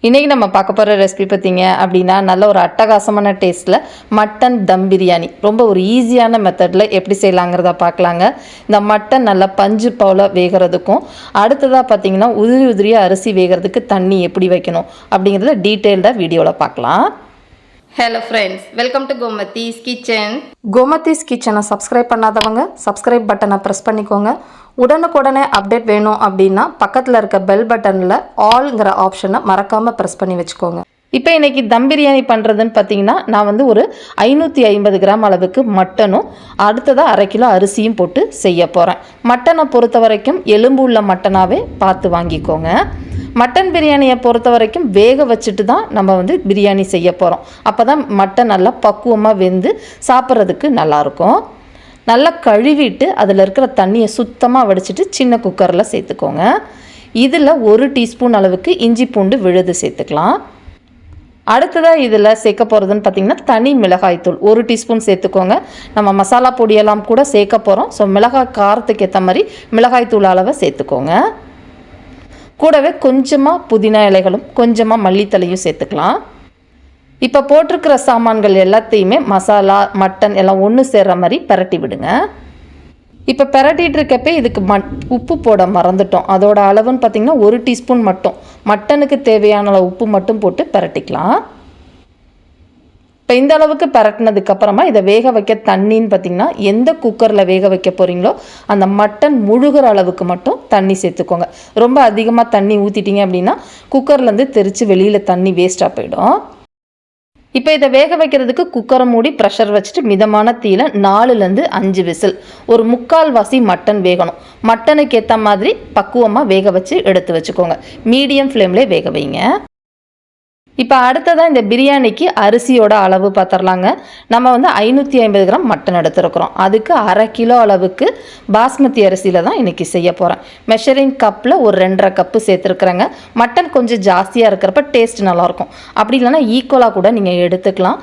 இன்றைக்கி நம்ம பார்க்க போகிற ரெசிபி பார்த்திங்க அப்படின்னா நல்ல ஒரு அட்டகாசமான டேஸ்ட்டில் மட்டன் தம் பிரியாணி ரொம்ப ஒரு ஈஸியான மெத்தடில் எப்படி செய்யலாங்கிறத பார்க்கலாங்க. இந்த மட்டன் நல்லா பஞ்சு போல் வேகிறதுக்கும் அடுத்ததாக பார்த்திங்கன்னா உதிரி உதிரியாக அரிசி வேகிறதுக்கு தண்ணி எப்படி வைக்கணும் அப்படிங்கிறத டீட்டெயில்டாக வீடியோவில் பார்க்கலாம். Hello friends, welcome to Gomathi's kitchen. Gomathi's கிச்சனை சப்ஸ்கிரைப் பண்ணாதவங்க சப்ஸ்கிரைப் பட்டனை ப்ரெஸ் பண்ணிக்கோங்க. உடனுக்குடனே அப்டேட் வேணும் அப்படின்னா பக்கத்தில் இருக்க பெல் பட்டனில் ஆல்ங்கிற ஆப்ஷனை மறக்காமல் ப்ரெஸ் பண்ணி வச்சுக்கோங்க. இப்போ இன்றைக்கி தம் பிரியாணி பண்ணுறதுன்னு பார்த்தீங்கன்னா நான் ஒரு 550 கிராம் அளவுக்கு மட்டனும் அடுத்ததாக 1/2 கிலோ அரிசியும் போட்டு செய்ய போகிறேன். மட்டனை பொறுத்த வரைக்கும் எலும்பு உள்ள மட்டனாகவே பார்த்து வாங்கிக்கோங்க. மட்டன் பிரியாணியை பொறுத்த வரைக்கும் வேக வச்சுட்டு தான் நம்ம பிரியாணி செய்ய போகிறோம். அப்போ தான் மட்டன் நல்லா பக்குவமாக வெந்து சாப்பிட்றதுக்கு நல்லாயிருக்கும். நல்லா கழுவிட்டு அதில் இருக்கிற தண்ணியை சுத்தமாக வடிச்சிட்டு சின்ன குக்கரில் சேர்த்துக்கோங்க. இதில் 1 டீஸ்பூன் அளவுக்கு இஞ்சி பூண்டு விழுது சேர்த்துக்கலாம். அடுத்ததாக இதில் சேர்க்க போகிறதுன்னு பார்த்திங்கன்னா தனி மிளகாய்த்தூள் 1 டீஸ்பூன் சேர்த்துக்கோங்க. நம்ம மசாலா பொடியெல்லாம் கூட சேர்க்க போகிறோம். ஸோ மிளகாய் காரத்துக்கு ஏற்ற மாதிரி மிளகாய்த்தூள் அளவை சேர்த்துக்கோங்க. கூடவே கொஞ்சமாக புதினா இலைகளும் கொஞ்சமாக மல்லித்தலையும் சேர்த்துக்கலாம். இப்போ போட்டிருக்கிற சாமான்கள் எல்லாத்தையுமே மசாலா மட்டன் எல்லாம் ஒன்று சேர்கிற மாதிரி பரட்டி விடுங்க. இப்போ பரட்டிகிட்டு இருக்கப்போ இதுக்கு உப்பு போட மறந்துட்டோம். அதோட அளவுன்னு பார்த்திங்கன்னா 1 டீஸ்பூன் மட்டும், மட்டனுக்கு தேவையான உப்பு மட்டும் போட்டு பரட்டிக்கலாம். இப்போ இந்த அளவுக்கு பரட்டினதுக்கப்புறமா இதை வேக வைக்க தண்ணின்னு பார்த்திங்கன்னா எந்த குக்கரில் வேக வைக்க போகிறீங்களோ அந்த மட்டன் முழுகிற அளவுக்கு மட்டும் தண்ணி சேர்த்துக்கோங்க. ரொம்ப அதிகமாக தண்ணி ஊற்றிட்டிங்க அப்படின்னா குக்கர்லேருந்து தெரித்து வெளியில் தண்ணி வேஸ்ட்டாக போயிடும். இப்போ இதை வேக வைக்கிறதுக்கு குக்கரை மூடி ப்ரெஷர் வச்சுட்டு மிதமான தீயில 4லேருந்து 5 விசில், ஒரு 3/4 வாசி மட்டன் வேகணும். மட்டனுக்கு ஏற்ற மாதிரி பக்குவமாக வேக வச்சு எடுத்து வச்சுக்கோங்க. மீடியம் ஃப்ளேம்லேயே வேக வைங்க. இப்போ அடுத்ததாக இந்த பிரியாணிக்கு அரிசியோட அளவு பார்த்துடலாங்க. நம்ம 550 கிராம் மட்டன் எடுத்துருக்குறோம். அதுக்கு 1/2 கிலோ அளவுக்கு பாஸ்மதி அரிசியில் தான் இன்றைக்கி செய்ய போகிறேன். மெஷரிங் கப்பில் ஒரு 2.5 கப்பு சேர்த்துருக்குறேங்க. மட்டன் கொஞ்சம் ஜாஸ்தியாக இருக்கிறப்ப டேஸ்ட் நல்லாயிருக்கும். அப்படி இல்லைன்னா ஈக்குவலாக கூட நீங்கள் எடுத்துக்கலாம்.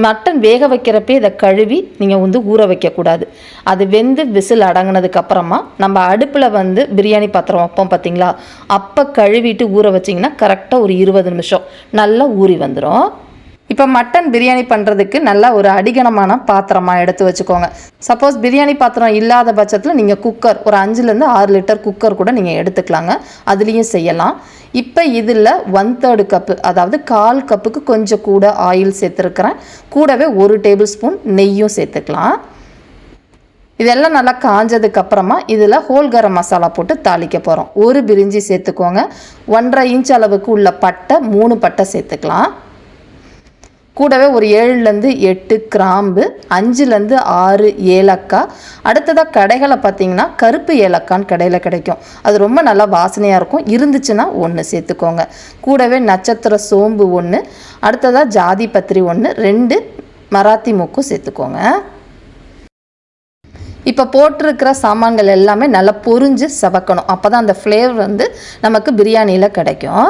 மட்டன் வேக வைக்கிறப்பே இதை கழுவி நீங்கள் ஊற வைக்கக்கூடாது. அது வெந்து விசில் அடங்கினதுக்கப்புறமா நம்ம அடுப்பில் பிரியாணி பாத்திரம் வைப்போம் பார்த்திங்களா, அப்போ கழுவிட்டு ஊற வச்சிங்கன்னா கரெக்டாக ஒரு 20 நிமிஷம் நல்லா ஊறி வந்துடும். இப்போ மட்டன் பிரியாணி பண்ணுறதுக்கு நல்லா ஒரு அடிகனமான பாத்திரமாக எடுத்து வச்சுக்கோங்க. சப்போஸ் பிரியாணி பாத்திரம் இல்லாத பட்சத்தில் நீங்கள் குக்கர் ஒரு 5லேருந்து 6 லிட்டர் குக்கர் கூட நீங்கள் எடுத்துக்கலாங்க. அதுலேயும் செய்யலாம். இப்போ இதில் 1/3 கப்பு, அதாவது 1/4 கப்புக்கு கொஞ்சம் கூட ஆயில் சேர்த்துருக்கிறேன். கூடவே 1 டேபிள் ஸ்பூன் நெய்யும் சேர்த்துக்கலாம். இதெல்லாம் நல்லா காஞ்சதுக்கப்புறமா இதில் ஹோல் கரம் மசாலா போட்டு தாளிக்க போகிறோம். 1 பிரிஞ்சி சேர்த்துக்கோங்க. 1.5 இன்ச் அளவுக்கு உள்ள பட்டை 3 பட்டை சேர்த்துக்கலாம். கூடவே ஒரு 7லேருந்து 8 கிராம்பு, 5லேருந்து 6 ஏலக்காய். அடுத்ததாக கடைகளை பார்த்திங்கன்னா கருப்பு ஏலக்கான்னு கடையில் கிடைக்கும். அது ரொம்ப நல்லா வாசனையாக இருக்கும். இருந்துச்சுன்னா 1 சேர்த்துக்கோங்க. கூடவே நட்சத்திர சோம்பு 1, அடுத்ததாக ஜாதி பத்திரி 1, 2 மராத்தி மூக்கும் சேர்த்துக்கோங்க. இப்போ போட்டிருக்கிற சாமான்கள் எல்லாமே நல்லா பொரிஞ்சு சவக்கணும். அப்போ தான் அந்த ஃப்ளேவர் நமக்கு பிரியாணியில் கிடைக்கும்.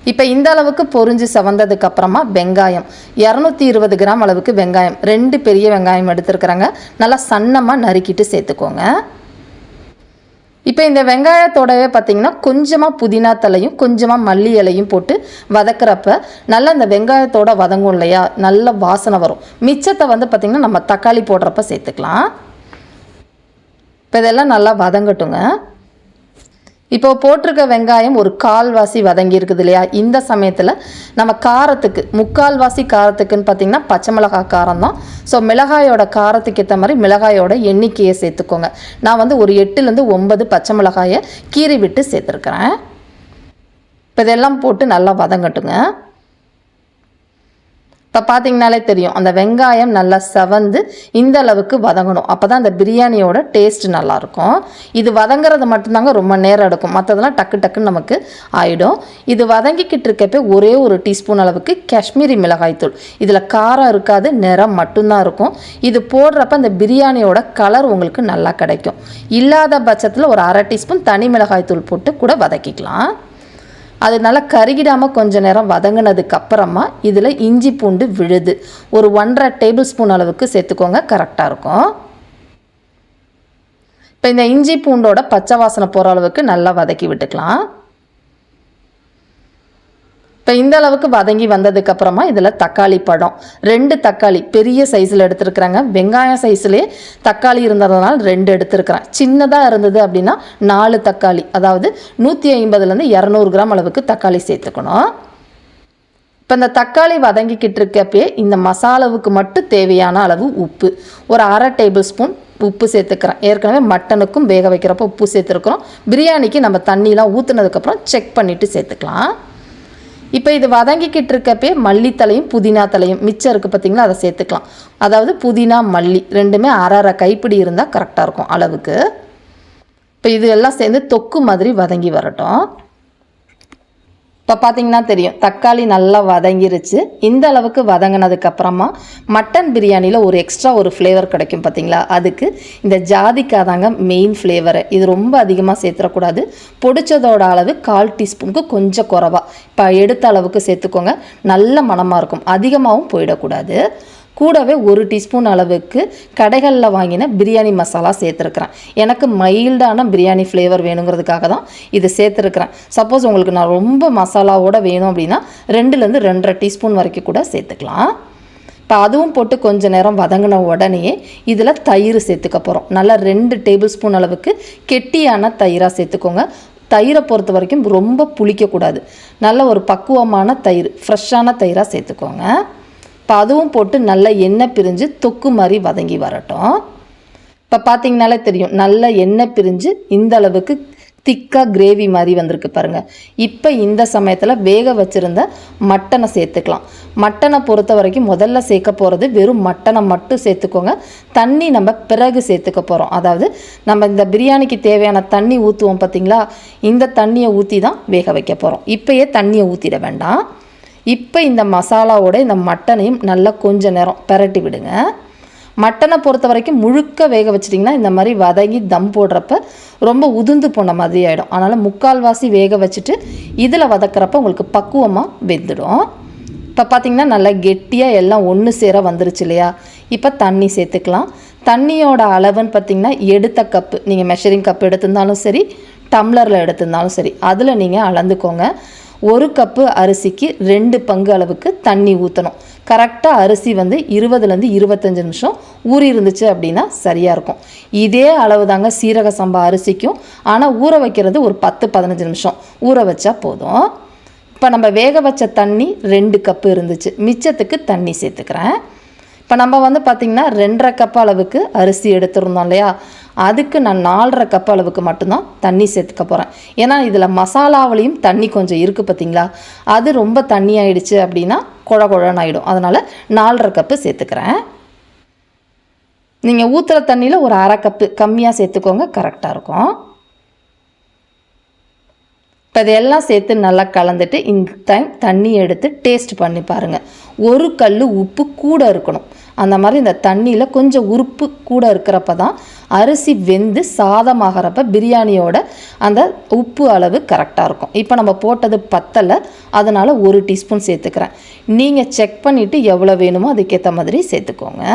இப்போ இந்த அளவுக்கு பொரிஞ்சு சவந்ததுக்கப்புறமா வெங்காயம் 220 கிராம் அளவுக்கு வெங்காயம், 2 பெரிய வெங்காயம் எடுத்துருக்குறாங்க. நல்லா சன்னமாக நறுக்கிட்டு சேர்த்துக்கோங்க. இப்போ இந்த வெங்காயத்தோடவே பார்த்திங்கன்னா கொஞ்சமாக புதினா தலையும் கொஞ்சமாக மல்லி இலையும் போட்டு வதக்கிறப்ப நல்லா இந்த வெங்காயத்தோட வதங்கும் இல்லையா, நல்ல வாசனை வரும். மிச்சத்தை பார்த்திங்கன்னா நம்ம தக்காளி போடுறப்ப சேர்த்துக்கலாம். இப்போ இதெல்லாம் நல்லா வதங்கட்டுங்க. இப்போ போட்டிருக்க வெங்காயம் ஒரு 1/4 வாசி வதங்கி இருக்குது இல்லையா, இந்த சமயத்தில் நம்ம காரத்துக்கு 3/4 வாசி காரத்துக்குன்னு பார்த்திங்கன்னா பச்சை மிளகாய் காரம் தான். ஸோ மிளகாயோட காரத்துக்கு ஏற்ற மாதிரி மிளகாயோட எண்ணிக்கையை சேர்த்துக்கோங்க. நான் ஒரு 8லேருந்து 9 பச்சை மிளகாயை கீறி விட்டு சேர்த்துருக்குறேன். இப்போ இதெல்லாம் போட்டு நல்லா வதங்கட்டுங்க. இப்போ பார்த்திங்கனாலே தெரியும் அந்த வெங்காயம் நல்லா செவந்து இந்த அளவுக்கு வதங்கணும். அப்போ தான் அந்த பிரியாணியோட டேஸ்ட் நல்லாயிருக்கும். இது வதங்கிறது மட்டும்தாங்க ரொம்ப நேரம் எடுக்கும். மற்றதெல்லாம் டக்கு டக்குன்னு நமக்கு ஆகிடும். இது வதங்கிக்கிட்டு இருக்கப்போ ஒரே 1 டீஸ்பூன் அளவுக்கு காஷ்மீரி மிளகாய்த்தூள். இதில் காரம் இருக்காது, நிறம் மட்டும்தான் இருக்கும். இது போடுறப்ப அந்த பிரியாணியோட கலர் உங்களுக்கு நல்லா கிடைக்கும். இல்லாத பட்சத்தில் ஒரு 1/2 டீஸ்பூன் தனி மிளகாய்த்தூள் போட்டு கூட வதக்கிக்கலாம். அது நல்லா கருகிடாமல் கொஞ்சம் நேரம் வதங்கினதுக்கப்புறமா இதில் இஞ்சி பூண்டு விழுது ஒரு 1.5 டேபிள் ஸ்பூன் அளவுக்கு சேர்த்துக்கோங்க. கரெக்டாக இருக்கும். இப்போ இந்த இஞ்சி பூண்டோட பச்சை வாசனை போகிற அளவுக்கு நல்லா வதக்கி விட்டுக்கலாம். இப்போ இந்த அளவுக்கு வதங்கி வந்ததுக்கப்புறமா இதில் தக்காளி பழம் 2 தக்காளி பெரிய சைஸில் எடுத்துருக்குறாங்க. வெங்காயம் சைஸ்லேயே தக்காளி இருந்ததுனால 2 எடுத்துருக்குறேன். சின்னதாக இருந்தது அப்படின்னா 4 தக்காளி, அதாவது 150லேருந்து 200 கிராம் அளவுக்கு தக்காளி சேர்த்துக்கணும். இப்போ இந்த தக்காளி வதங்கிக்கிட்டு இருக்கப்பே இந்த மசாலாவுக்கு மட்டும் தேவையான அளவு உப்பு ஒரு 1/2 டேபிள் ஸ்பூன் உப்பு சேர்த்துக்கிறேன். ஏற்கனவே மட்டனுக்கும் வேக வைக்கிறப்போ உப்பு சேர்த்துருக்குறோம். பிரியாணிக்கு நம்ம தண்ணிலாம் ஊற்றுனதுக்கப்புறம் செக் பண்ணிவிட்டு சேர்த்துக்கலாம். இப்போ இது வதங்கிக்கிட்டு இருக்கப்பே மல்லித்தலையும் புதினா தலையும் மிச்சம் இருக்குது பார்த்திங்களா, அதை சேர்த்துக்கலாம். அதாவது புதினா மல்லி ரெண்டுமே 1/2 கைப்பிடி இருந்தால் கரெக்டாக இருக்கும் அளவுக்கு. இப்போ இது எல்லாம் சேர்ந்து தொக்கு மாதிரி வதங்கி வரட்டும். இப்போ பார்த்திங்கன்னா தெரியும் தக்காளி நல்லா வதங்கிருச்சு. இந்த அளவுக்கு வதங்கினதுக்கப்புறமா மட்டன் பிரியாணியில் ஒரு எக்ஸ்ட்ரா ஒரு ஃப்ளேவர் கிடைக்கும் பார்த்திங்களா, அதுக்கு இந்த ஜாதிக்காய் தாங்க மெயின் ஃப்ளேவரு. இது ரொம்ப அதிகமாக சேர்த்துடக்கூடாது. பொடிச்சதோட அளவு 1/4 டீஸ்பூனுக்கு கொஞ்சம் குறைவா இப்போ எடுத்த அளவுக்கு சேர்த்துக்கோங்க. நல்ல மணமாக இருக்கும், அதிகமாகவும் போயிடக்கூடாது. கூடவே 1 டீஸ்பூன் அளவுக்கு கடைகளில் வாங்கின பிரியாணி மசாலா சேர்த்துருக்குறேன். எனக்கு மைல்டான பிரியாணி ஃப்ளேவர் வேணுங்கிறதுக்காக தான் இது சேர்த்துருக்குறேன். சப்போஸ் உங்களுக்கு நான் ரொம்ப மசாலாவோடு வேணும் அப்படின்னா 2லேருந்து 2.5 டீஸ்பூன் வரைக்கும் கூட சேர்த்துக்கலாம். இப்போ அதுவும் போட்டு கொஞ்சம் நேரம் வதங்கின உடனே இதில் தயிர் சேர்த்துக்க போகிறோம். நல்லா 2 டேபிள் ஸ்பூன் அளவுக்கு கெட்டியான தயிராக சேர்த்துக்கோங்க. தயிரை பொறுத்த வரைக்கும் ரொம்ப புளிக்கக்கூடாது. நல்ல ஒரு பக்குவமான தயிர், ஃப்ரெஷ்ஷான தயிராக சேர்த்துக்கோங்க. இப்போ அதுவும் போட்டு நல்லா எண்ணெய் பிரிஞ்சு தொக்கு மாதிரி வதங்கி வரட்டும். இப்போ பார்த்திங்கனாலே தெரியும் நல்லா எண்ணெய் பிரிஞ்சு இந்த அளவுக்கு திக்காக கிரேவி மாதிரி வந்திருக்கு பாருங்கள். இப்போ இந்த சமயத்தில் வேக வச்சுருந்த மட்டனை சேர்த்துக்கலாம். மட்டனை பொறுத்த வரைக்கும் முதல்ல சேர்க்க போகிறது வெறும் மட்டனை மட்டும் சேர்த்துக்கோங்க. தண்ணி நம்ம பிறகு சேர்த்துக்க போகிறோம். அதாவது நம்ம இந்த பிரியாணிக்கு தேவையான தண்ணி ஊற்றுவோம் பார்த்திங்களா, இந்த தண்ணியை ஊற்றி தான் வேக வைக்க போகிறோம். இப்போயே தண்ணியை ஊற்றிட வேண்டாம். இப்போ இந்த மசாலாவோட இந்த மட்டனையும் நல்லா கொஞ்சம் நேரம் பெரட்டி விடுங்க. மட்டனை பொறுத்த வரைக்கும் முழுக்க வேக வச்சிட்டிங்கன்னா இந்த மாதிரி வதங்கி தம் போடுறப்ப ரொம்ப உதிர்ந்து போன மாதிரி ஆகிடும். அதனால் 3/4 வேக வச்சுட்டு இதில் வதக்கிறப்ப உங்களுக்கு பக்குவமாக வெந்துடும். இப்போ பார்த்திங்கன்னா நல்லா கெட்டியாக எல்லாம் ஒன்று சேர வந்துருச்சு இல்லையா. இப்போ தண்ணி சேர்த்துக்கலாம். தண்ணியோட அளவுன்னு பார்த்திங்கன்னா எடுத்த கப்பு, நீங்கள் மெஷரிங் கப் எடுத்திருந்தாலும் சரி, டம்ளரில் எடுத்திருந்தாலும் சரி, அதில் நீங்கள் அளந்துக்கோங்க. 1 கப்பு அரிசிக்கு 2 பங்கு அளவுக்கு தண்ணி ஊற்றணும். கரெக்டாக அரிசி வந்து 20லேருந்து 25 நிமிஷம் ஊறி இருந்துச்சு அப்படின்னா சரியாக இருக்கும். இதே அளவு தாங்க சீரக சம்பா அரிசிக்கும், ஆனால் ஊற வைக்கிறது ஒரு 10-15 நிமிஷம் ஊற வச்சா போதும். இப்போ நம்ம வேக வச்ச தண்ணி 2 கப்பு இருந்துச்சு, மிச்சத்துக்கு தண்ணி சேர்த்துக்கிறேன். இப்போ நம்ம வந்து பார்த்திங்கன்னா 2.5 கப் அளவுக்கு அரிசி எடுத்துருந்தோம் இல்லையா, அதுக்கு நான் 4.5 கப் அளவுக்கு மட்டும்தான் தண்ணி சேர்த்துக்க போகிறேன். ஏன்னா இதில் மசாலாவிலையும் தண்ணி கொஞ்சம் இருக்குது பார்த்திங்களா, அது ரொம்ப தண்ணி ஆயிடுச்சு அப்படின்னா குழ குழன்னு ஆகிடும். அதனால் 4.5 கப்பு சேர்த்துக்கிறேன். நீங்கள் ஊற்றுற தண்ணியில் ஒரு 1/2 கப்பு கம்மியாக சேர்த்துக்கோங்க, கரெக்டாக இருக்கும். இப்போ இதெல்லாம் சேர்த்து நல்லா கலந்துட்டு இந்த டைம் தண்ணி எடுத்து டேஸ்ட் பண்ணி பாருங்கள். 1 கல் உப்பு கூட இருக்கணும். அந்த மாதிரி இந்த தண்ணியில் கொஞ்சம் உப்பு கூட இருக்கிறப்ப தான் அரிசி வெந்து சாதமாகறப்ப பிரியாணியோட அந்த உப்பு அளவு கரெக்டாக இருக்கும். இப்போ நம்ம போட்டது பத்தலை, அதனால் 1 டீஸ்பூன் சேர்த்துக்கிறேன். நீங்கள் செக் பண்ணிவிட்டு எவ்வளோ வேணுமோ அதுக்கேற்ற மாதிரி சேர்த்துக்கோங்க.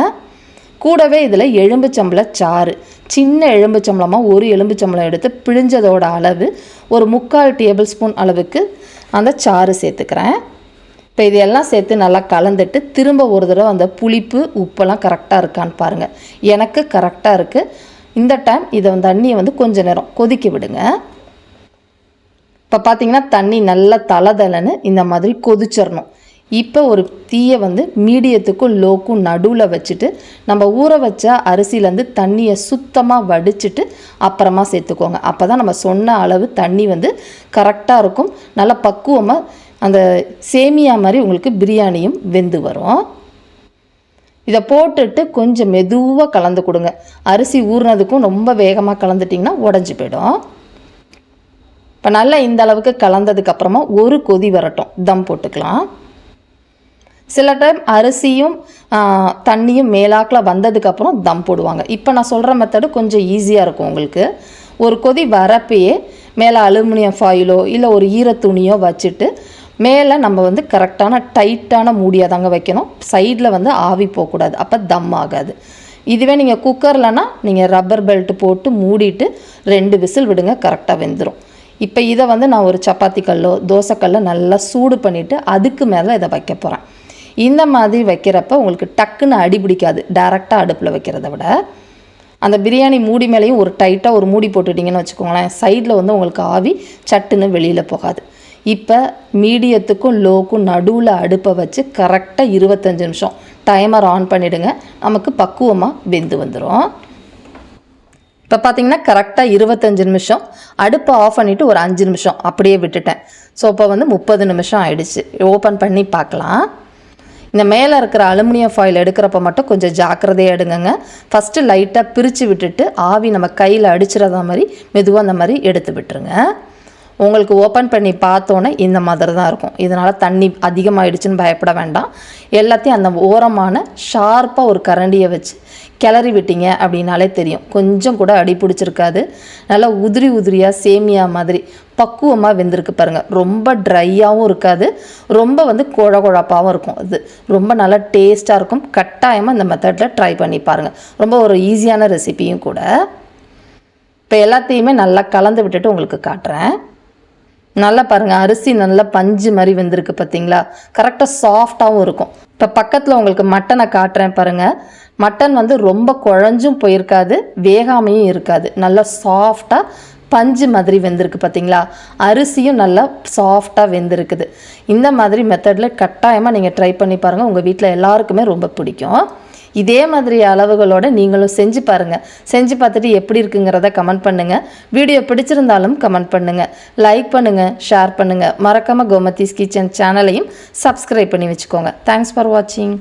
கூடவே இதில் எலும்புச்சம்பளம் சாறு, சின்ன எலும்புச்சம்பளமாக 1 எலும்புச்சம்பளம் எடுத்து பிழிஞ்சதோட அளவு ஒரு 3/4 டேபிள் ஸ்பூன் அளவுக்கு அந்த சாறு சேர்த்துக்கிறேன். இப்போ இதையெல்லாம் சேர்த்து நல்லா கலந்துட்டு திரும்ப ஒரு தடவை அந்த புளிப்பு உப்பெல்லாம் கரெக்டாக இருக்கான்னு பாருங்கள். எனக்கு கரெக்டாக இருக்குது. இந்த டைம் இதை தண்ணியை வந்து கொஞ்சம் நேரம் கொதிக்க விடுங்க. இப்போ பார்த்திங்கன்னா தண்ணி நல்லா தளதளன்னு இந்த மாதிரி கொதிச்சிடணும். இப்போ ஒரு தீயை வந்து மீடியத்துக்கும் லோக்கும் நடுவில் வச்சுட்டு நம்ம ஊற வச்ச அரிசியிலேருந்து தண்ணியை சுத்தமாக வடிச்சிட்டு அப்புறமா சேர்த்துக்கோங்க. அப்போ தான் நம்ம சொன்ன அளவு தண்ணி வந்து கரெக்டாக இருக்கும். நல்லா பக்குவமாக அந்த சேமியா மாதிரி உங்களுக்கு பிரியாணியும் வெந்து வரும். இதை போட்டுட்டு கொஞ்சம் மெதுவாக கலந்து கொடுங்க. அரிசி ஊறினதுக்கும் ரொம்ப வேகமாக கலந்துட்டிங்கன்னா உடஞ்சி போயிடும். இப்போ நல்லா இந்த அளவுக்கு கலந்ததுக்கப்புறமா ஒரு கொதி வரட்டும், தம் போட்டுக்கலாம். சில டைம் அரிசியும் தண்ணியும் மேலாக்கில் வந்ததுக்கப்புறம் தம் போடுவாங்க. இப்போ நான் சொல்கிற மெத்தடு கொஞ்சம் ஈஸியாக இருக்கும் உங்களுக்கு. ஒரு கொதி வரப்பையே மேலே அலுமினியம் ஃபாயிலோ இல்லை ஒரு ஈரத்துணியோ வச்சுட்டு மேலே நம்ம வந்து கரெக்டான டைட்டான மூடியாக தாங்க வைக்கணும். சைடில் வந்து ஆவி போகக்கூடாது, அப்போ தம் ஆகாது. இதுவே நீங்கள் குக்கர்லனா நீங்கள் ரப்பர் பெல்ட் போட்டு மூடிட்டு 2 விசில் விடுங்க, கரெக்டாக வெந்துடும். இப்போ இதை வந்து நான் ஒரு சப்பாத்தி கல்லோ தோசைக்கல்லோ நல்லா சூடு பண்ணிவிட்டு அதுக்கு மேலே இதை வைக்க போகிறேன். இந்த மாதிரி வைக்கிறப்ப உங்களுக்கு டக்குன்னு அடி பிடிக்காது. டைரெக்டாக அடுப்பில் வைக்கிறத விட அந்த பிரியாணி மூடி மேலேயும் ஒரு டைட்டாக ஒரு மூடி போட்டுட்டிங்கன்னு வச்சுக்கோங்களேன், சைடில் வந்து உங்களுக்கு ஆவி சட்டுன்னு வெளியில் போகாது. இப்போ மீடியத்துக்கும் லோக்கும் நடுவில் அடுப்பை வச்சு கரெக்டாக 25 நிமிஷம் டைமர் ஆன் பண்ணிவிடுங்க. நமக்கு பக்குவமாக வெந்து வந்துடும். இப்போ பார்த்தீங்கன்னா கரெக்டாக 25 நிமிஷம் அடுப்பை ஆஃப் பண்ணிவிட்டு ஒரு 5 நிமிஷம் அப்படியே விட்டுட்டேன். ஸோ இப்போ வந்து 30 நிமிஷம் ஆயிடுச்சு. ஓப்பன் பண்ணி பார்க்கலாம். இந்த மேலே இருக்கிற அலுமினியம் ஃபாயில் எடுக்கிறப்ப மட்டும் கொஞ்சம் ஜாக்கிரதையாக எடுங்கங்க. ஃபஸ்ட்டு லைட்டாக பிரித்து விட்டுட்டு ஆவி நம்ம கையில் அடிச்சிடாத மாதிரி மெதுவாக அந்த மாதிரி எடுத்து விட்டுருங்க. உங்களுக்கு ஓப்பன் பண்ணி பார்த்தோன்னே இந்த மாதிரி தான் இருக்கும். இதனால் தண்ணி அதிகமாகிடுச்சுன்னு பயப்பட வேண்டாம். எல்லாத்தையும் அந்த ஓரமான ஷார்ப்பாக ஒரு கரண்டியை வச்சு கிளறி விட்டீங்க அப்படின்னாலே தெரியும். கொஞ்சம் கூட அடி பிடிச்சிருக்காது. நல்லா உதிரி உதிரியாக சேமியா மாதிரி பக்குவமாக வெந்திருக்கு பாருங்கள். ரொம்ப ட்ரையாகவும் இருக்காது, ரொம்ப வந்து குழப்பாகவும் இருக்கும். அது ரொம்ப நல்லா டேஸ்ட்டாக இருக்கும். கட்டாயமாக இந்த மெத்தடில் ட்ரை பண்ணி பாருங்கள். ரொம்ப ஒரு ஈஸியான ரெசிபியும் கூட. இப்போ எல்லாத்தையுமே நல்லா கலந்து விட்டுட்டு உங்களுக்கு காட்டுறேன். நல்லா பாருங்கள், அரிசி நல்லா பஞ்சு மாதிரி வெந்திருக்கு பார்த்தீங்களா? கரெக்டாக சாஃப்டாகவும் இருக்கும். இப்போ பக்கத்தில் உங்களுக்கு மட்டனை காட்டுறேன் பாருங்கள். மட்டன் வந்து ரொம்ப குழஞ்சும் போயிருக்காது, வேகாமையும் இருக்காது. நல்லா சாஃப்டாக பஞ்சு மாதிரி வெந்திருக்கு பார்த்தீங்களா? அரிசியும் நல்லா சாஃப்டாக வெந்திருக்குது. இந்த மாதிரி மெத்தடில் கட்டாயமாக நீங்கள் ட்ரை பண்ணி பாருங்கள். உங்கள் வீட்டில் எல்லாருக்குமே ரொம்ப பிடிக்கும். இதே மாதிரி அளவுகளோடு நீங்களும் செஞ்சு பாருங்கள். செஞ்சு பார்த்துட்டு எப்படி இருக்குங்கிறத கமெண்ட் பண்ணுங்கள். வீடியோ பிடிச்சிருந்தாலும் கமெண்ட் பண்ணுங்கள். லைக் பண்ணுங்கள், ஷேர் பண்ணுங்கள். மறக்காமல் கோமதிஸ் கிச்சன் சேனலையும் சப்ஸ்கிரைப் பண்ணி வச்சுக்கோங்க. தேங்க்ஸ் ஃபார் வாட்சிங்.